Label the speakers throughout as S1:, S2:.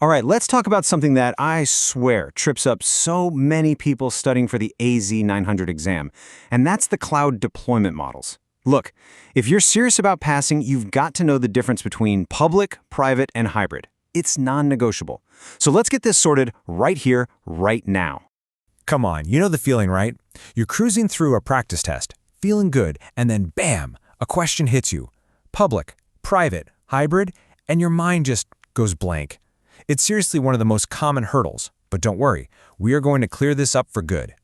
S1: All right, let's talk about something that I swear trips up so many people studying for the AZ-900 exam, and that's the cloud deployment models. Look, if you're serious about passing, you've got to know the difference between public, private, and hybrid. It's non-negotiable. So let's get this sorted right here, right now.
S2: Come on, you know the feeling, right? You're cruising through a practice test, feeling good, and then bam, a question hits you. Public, private, hybrid, and your mind just goes blank. It's seriously one of the most common hurdles, but don't worry, we are going to clear this up for good.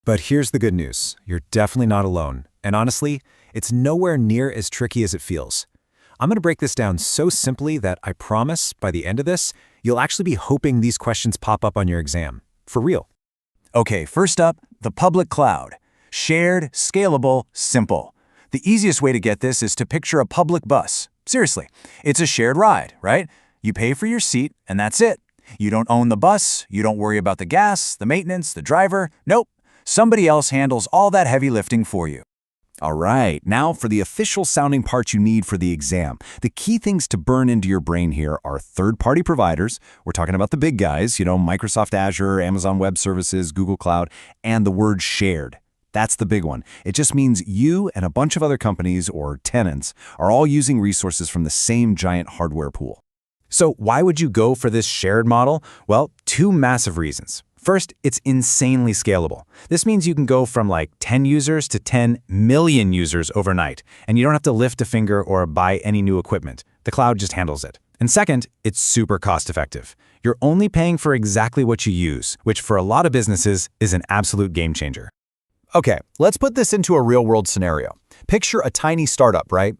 S3: But here's the good news. You're definitely not alone. And honestly, it's nowhere near as tricky as it feels. I'm going to break this down so simply that I promise by the end of this, you'll actually be hoping these questions pop up on your exam. For real.
S4: Okay, first up, the public cloud. Shared, scalable, simple. The easiest way to get this is to picture a public bus. Seriously, it's a shared ride, right? You pay for your seat, and that's it. You don't own the bus, you don't worry about the gas, the maintenance, the driver. Nope, somebody else handles all that heavy lifting for you. All right, now for the official sounding parts you need for the exam. The key things to burn into your brain here are third-party providers. We're talking about the big guys, Microsoft Azure, Amazon Web Services, Google Cloud, and the word shared. That's the big one. It just means you and a bunch of other companies or tenants are all using resources from the same giant hardware pool.
S3: So why would you go for this shared model? Well, two massive reasons. First, it's insanely scalable. This means you can go from like 10 users to 10 million users overnight, and you don't have to lift a finger or buy any new equipment. The cloud just handles it. And second, it's super cost-effective. You're only paying for exactly what you use, which for a lot of businesses is an absolute game changer.
S4: Okay, let's put this into a real-world scenario. Picture a tiny startup, right?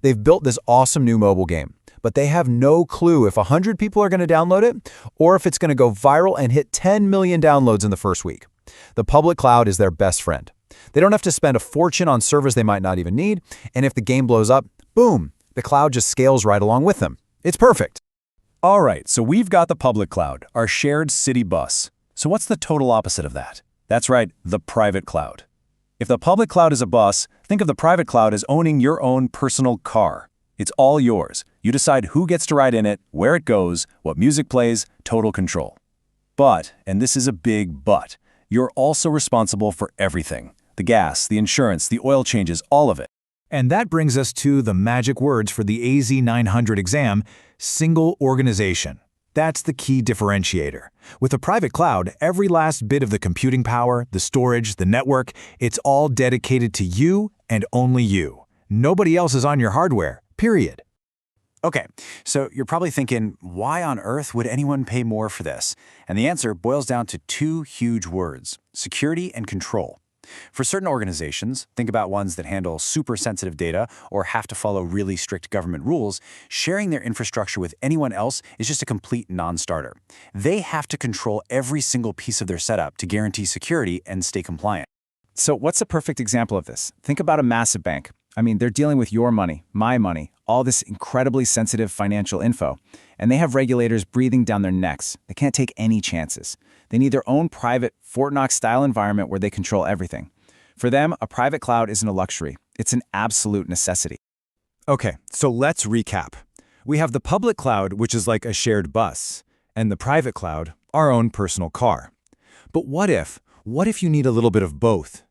S4: They've built this awesome new mobile game, but they have no clue if 100 people are going to download it or if it's going to go viral and hit 10 million downloads in the first week. The public cloud is their best friend. They don't have to spend a fortune on servers they might not even need, and if the game blows up, boom, the cloud just scales right along with them. It's perfect.
S5: All right, so we've got the public cloud, our shared city bus. So what's the total opposite of that? That's right, the private cloud. If the public cloud is a bus, think of the private cloud as owning your own personal car. It's all yours. You decide who gets to ride in it, where it goes, what music plays, total control. But, and this is a big but, you're also responsible for everything. The gas, the insurance, the oil changes, all of it.
S2: And that brings us to the magic words for the AZ-900 exam, single organization. That's the key differentiator. With a private cloud, every last bit of the computing power, the storage, the network, it's all dedicated to you and only you. Nobody else is on your hardware, period.
S4: Okay, so you're probably thinking, why on earth would anyone pay more for this? And the answer boils down to two huge words: security and control. For certain organizations, think about ones that handle super sensitive data or have to follow really strict government rules, sharing their infrastructure with anyone else is just a complete non-starter. They have to control every single piece of their setup to guarantee security and stay compliant.
S3: So what's a perfect example of this? Think about a massive bank. I mean, they're dealing with your money, my money, all this incredibly sensitive financial info. And they have regulators breathing down their necks. They can't take any chances. They need their own private Fort Knox-style environment where they control everything. For them, a private cloud isn't a luxury. It's an absolute necessity. Okay, so let's recap. We have the public cloud, which is like a shared bus, and the private cloud, our own personal car. But what if you need a little bit of both?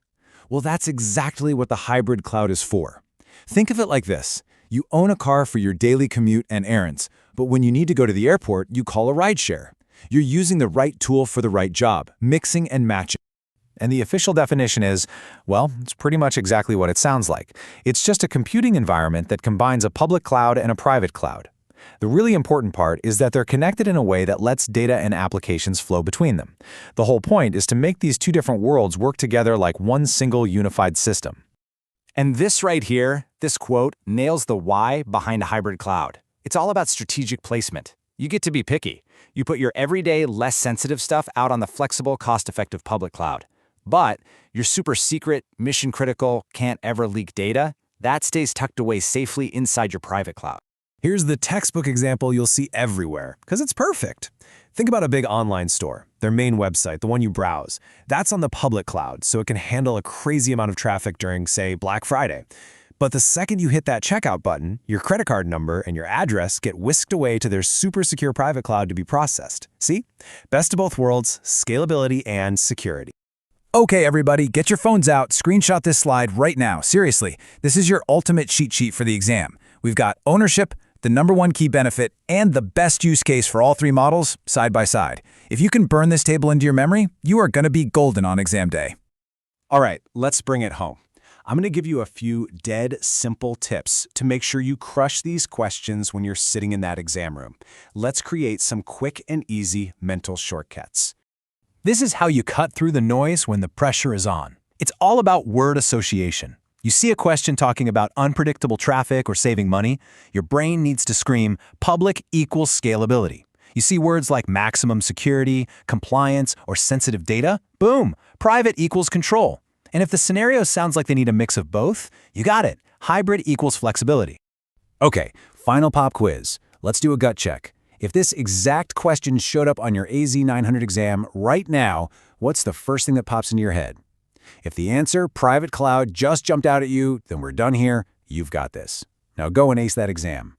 S3: Well, that's exactly what the hybrid cloud is for. Think of it like this. You own a car for your daily commute and errands, but when you need to go to the airport, you call a rideshare. You're using the right tool for the right job, mixing and matching. And the official definition is, well, it's pretty much exactly what it sounds like. It's just a computing environment that combines a public cloud and a private cloud. The really important part is that they're connected in a way that lets data and applications flow between them. The whole point is to make these two different worlds work together like one single unified system.
S4: And this right here, this quote, nails the why behind a hybrid cloud. It's all about strategic placement. You get to be picky. You put your everyday, less sensitive stuff out on the flexible, cost-effective public cloud. But your super secret, mission-critical, can't ever leak data, that stays tucked away safely inside your private cloud.
S2: Here's the textbook example you'll see everywhere, because it's perfect. Think about a big online store, their main website, the one you browse. That's on the public cloud, so it can handle a crazy amount of traffic during, say, Black Friday.
S5: But the second you hit that checkout button, your credit card number and your address get whisked away to their super secure private cloud to be processed. See? Best of both worlds, scalability and security.
S2: Okay, everybody, get your phones out, screenshot this slide right now. Seriously, this is your ultimate cheat sheet for the exam. We've got ownership, the #1 key benefit, and the best use case for all three models side by side. If you can burn this table into your memory, you are going to be golden on exam day.
S5: All right, let's bring it home. I'm going to give you a few dead simple tips to make sure you crush these questions when you're sitting in that exam room. Let's create some quick and easy mental shortcuts.
S2: This is how you cut through the noise when the pressure is on.
S5: It's all about word association. You see a question talking about unpredictable traffic or saving money, your brain needs to scream, public equals scalability. You see words like maximum security, compliance, or sensitive data? Boom, private equals control. And if the scenario sounds like they need a mix of both, you got it, hybrid equals flexibility. Okay, final pop quiz. Let's do a gut check. If this exact question showed up on your AZ-900 exam right now, what's the first thing that pops into your head? If the answer, private cloud, just jumped out at you, then we're done here. You've got this. Now go and ace that exam.